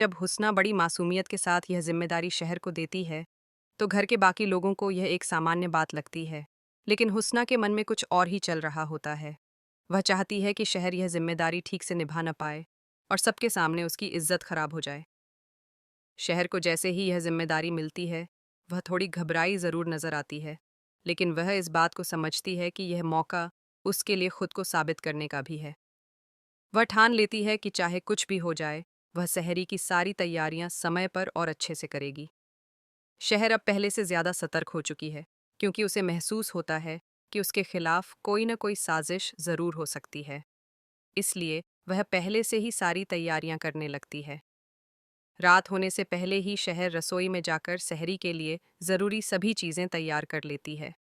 जब हुस्ना बड़ी मासूमियत के साथ यह जिम्मेदारी शहर को देती है, तो घर के बाकी लोगों को यह एक सामान्य बात लगती है। लेकिन हुस्ना के मन में कुछ और ही चल रहा होता है। वह चाहती है कि शहर यह जिम्मेदारी ठीक से निभा न पाए और सबके सामने उसकी इज्जत खराब हो जाए। शहर को जैसे ही यह जिम्मेदारी मिलती है, वह थोड़ी घबराई जरूर नजर आती है, लेकिन वह इस बात को समझती है कि यह मौका उसके लिए खुद को साबित करने का भी है। वह ठान लेती है कि चाहे कुछ भी हो जाए, वह सहरी की सारी तैयारियां समय पर और अच्छे से करेगी। शहर अब पहले से ज्यादा सतर्क हो चुकी है, क्योंकि उसे महसूस होता है कि उसके खिलाफ कोई न कोई साजिश जरूर हो सकती है। इसलिए वह पहले से ही सारी तैयारियां करने लगती है। रात होने से पहले ही शहर रसोई में जाकर सहरी के लिए जरूरी सभी चीजें तैयार कर लेती है।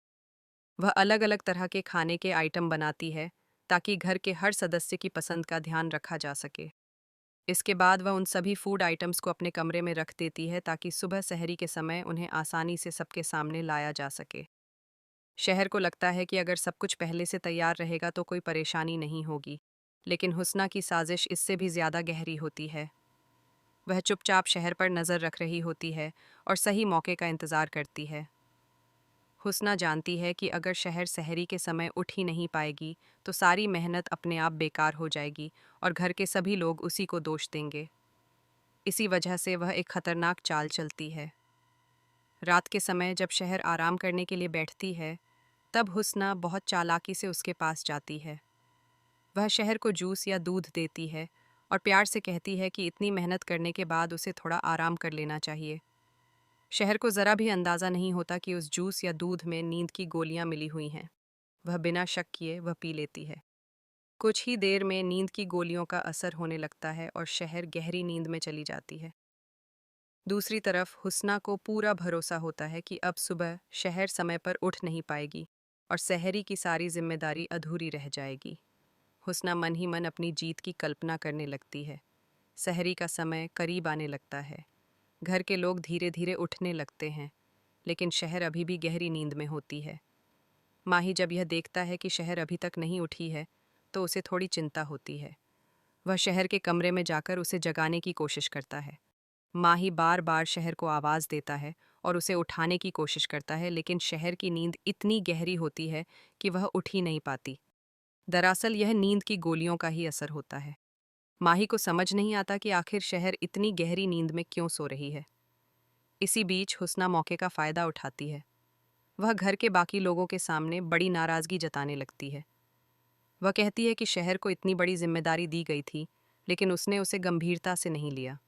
वह अलग अलग तरह के खाने के आइटम बनाती है, ताकि घर के हर सदस्य की पसंद का ध्यान रखा जा सके। इसके बाद वह उन सभी फूड आइटम्स को अपने कमरे में रख देती है, ताकि सुबह सहरी के समय उन्हें आसानी से सबके सामने लाया जा सके। शहर को लगता है कि अगर सब कुछ पहले से तैयार रहेगा तो कोई परेशानी नहीं होगी, लेकिन हुस्ना की साजिश इससे भी ज्यादा गहरी होती है। वह चुपचाप शहर पर नजर रख रही होती है और सही मौके का इंतजार करती है। हुस्ना जानती है कि अगर शहर सहरी के समय उठ ही नहीं पाएगी, तो सारी मेहनत अपने आप बेकार हो जाएगी और घर के सभी लोग उसी को दोष देंगे। इसी वजह से वह एक खतरनाक चाल चलती है। रात के समय जब शहर आराम करने के लिए बैठती है, तब हुस्ना बहुत चालाकी से उसके पास जाती है। वह शहर को जूस या दूध देती है और प्यार से कहती है कि इतनी मेहनत करने के बाद उसे थोड़ा आराम कर लेना चाहिए। शहर को जरा भी अंदाजा नहीं होता कि उस जूस या दूध में नींद की गोलियां मिली हुई हैं। वह बिना शक किए वह पी लेती है। कुछ ही देर में नींद की गोलियों का असर होने लगता है और शहर गहरी नींद में चली जाती है। दूसरी तरफ हुस्ना को पूरा भरोसा होता है कि अब सुबह शहर समय पर उठ नहीं पाएगी और सहरी की सारी जिम्मेदारी अधूरी रह जाएगी। हुस्ना मन ही मन अपनी जीत की कल्पना करने लगती है। सहरी का समय करीब आने लगता है। घर के लोग धीरे धीरे उठने लगते हैं, लेकिन शहर अभी भी गहरी नींद में होती है। माही जब यह देखता है कि शहर अभी तक नहीं उठी है, तो उसे थोड़ी चिंता होती है। वह शहर के कमरे में जाकर उसे जगाने की कोशिश करता है। माही बार बार शहर को आवाज़ देता है और उसे उठाने की कोशिश करता है, लेकिन शहर की नींद इतनी गहरी होती है कि वह उठ ही नहीं पाती। दरअसल यह नींद की गोलियों का ही असर होता है। माही को समझ नहीं आता कि आखिर शहर इतनी गहरी नींद में क्यों सो रही है। इसी बीच हुस्ना मौके का फायदा उठाती है। वह घर के बाकी लोगों के सामने बड़ी नाराजगी जताने लगती है। वह कहती है कि शहर को इतनी बड़ी जिम्मेदारी दी गई थी, लेकिन उसने उसे गंभीरता से नहीं लिया।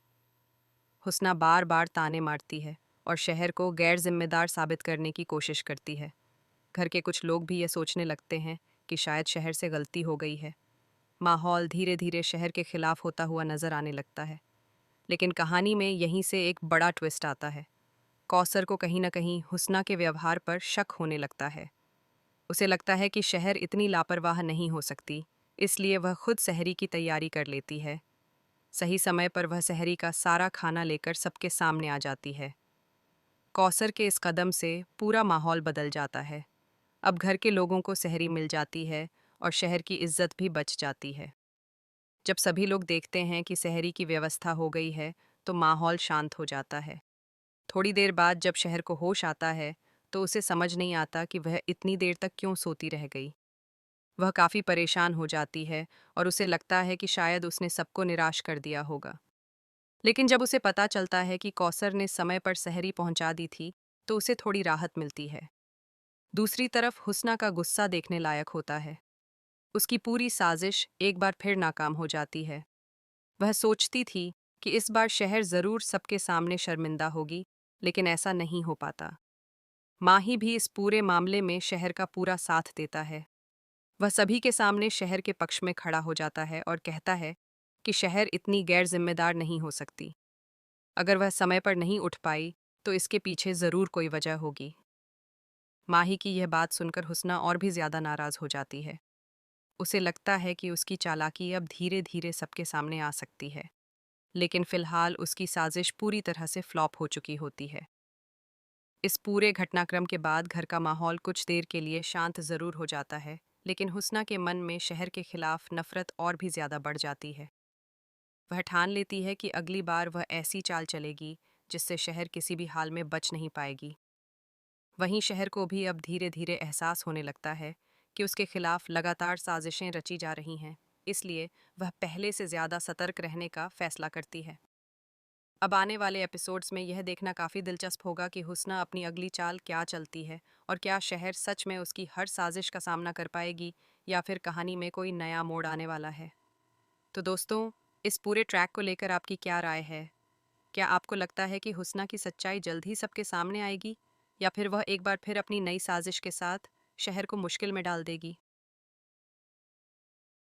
हुस्ना बार बार ताने मारती है और शहर को गैर जिम्मेदार साबित करने की कोशिश करती है। घर के कुछ लोग भी यह सोचने लगते हैं कि शायद शहर से गलती हो गई है। माहौल धीरे धीरे शहर के खिलाफ होता हुआ नजर आने लगता है। लेकिन कहानी में यहीं से एक बड़ा ट्विस्ट आता है। कौसर को कहीं न कहीं हुस्ना के व्यवहार पर शक होने लगता है। उसे लगता है कि शहर इतनी लापरवाह नहीं हो सकती, इसलिए वह खुद सहरी की तैयारी कर लेती है। सही समय पर वह सहरी का सारा खाना लेकर सबके सामने आ जाती है। कौसर के इस कदम से पूरा माहौल बदल जाता है। अब घर के लोगों को सहरी मिल जाती है और शहर की इज्जत भी बच जाती है। जब सभी लोग देखते हैं कि सहरी की व्यवस्था हो गई है, तो माहौल शांत हो जाता है। थोड़ी देर बाद जब शहर को होश आता है, तो उसे समझ नहीं आता कि वह इतनी देर तक क्यों सोती रह गई। वह काफ़ी परेशान हो जाती है और उसे लगता है कि शायद उसने सबको निराश कर दिया होगा। लेकिन जब उसे पता चलता है कि कौसर ने समय पर सहरी पहुंचा दी थी, तो उसे थोड़ी राहत मिलती है। दूसरी तरफ हुस्ना का गुस्सा देखने लायक होता है। उसकी पूरी साजिश एक बार फिर नाकाम हो जाती है। वह सोचती थी कि इस बार शहर जरूर सबके सामने शर्मिंदा होगी, लेकिन ऐसा नहीं हो पाता। माही भी इस पूरे मामले में शहर का पूरा साथ देता है। वह सभी के सामने शहर के पक्ष में खड़ा हो जाता है और कहता है कि शहर इतनी गैर जिम्मेदार नहीं हो सकती। अगर वह समय पर नहीं उठ पाई, तो इसके पीछे जरूर कोई वजह होगी। माही की यह बात सुनकर हुस्ना और भी ज्यादा नाराज हो जाती है। उसे लगता है कि उसकी चालाकी अब धीरे धीरे सबके सामने आ सकती है, लेकिन फिलहाल उसकी साजिश पूरी तरह से फ्लॉप हो चुकी होती है। इस पूरे घटनाक्रम के बाद घर का माहौल कुछ देर के लिए शांत जरूर हो जाता है, लेकिन हुस्ना के मन में शहर के खिलाफ नफरत और भी ज्यादा बढ़ जाती है। वह ठान लेती है कि अगली बार वह ऐसी चाल चलेगी जिससे शहर किसी भी हाल में बच नहीं पाएगी। वहीं शहर को भी अब धीरे धीरे एहसास होने लगता है कि उसके खिलाफ लगातार साजिशें रची जा रही हैं, इसलिए वह पहले से ज़्यादा सतर्क रहने का फैसला करती है। अब आने वाले एपिसोड्स में यह देखना काफ़ी दिलचस्प होगा कि हुस्ना अपनी अगली चाल क्या चलती है और क्या शहर सच में उसकी हर साजिश का सामना कर पाएगी या फिर कहानी में कोई नया मोड़ आने वाला है। तो दोस्तों, इस पूरे ट्रैक को लेकर आपकी क्या राय है? क्या आपको लगता है कि हुस्ना की सच्चाई जल्द ही सबके सामने आएगी या फिर वह एक बार फिर अपनी नई साजिश के साथ शहर को मुश्किल में डाल देगी?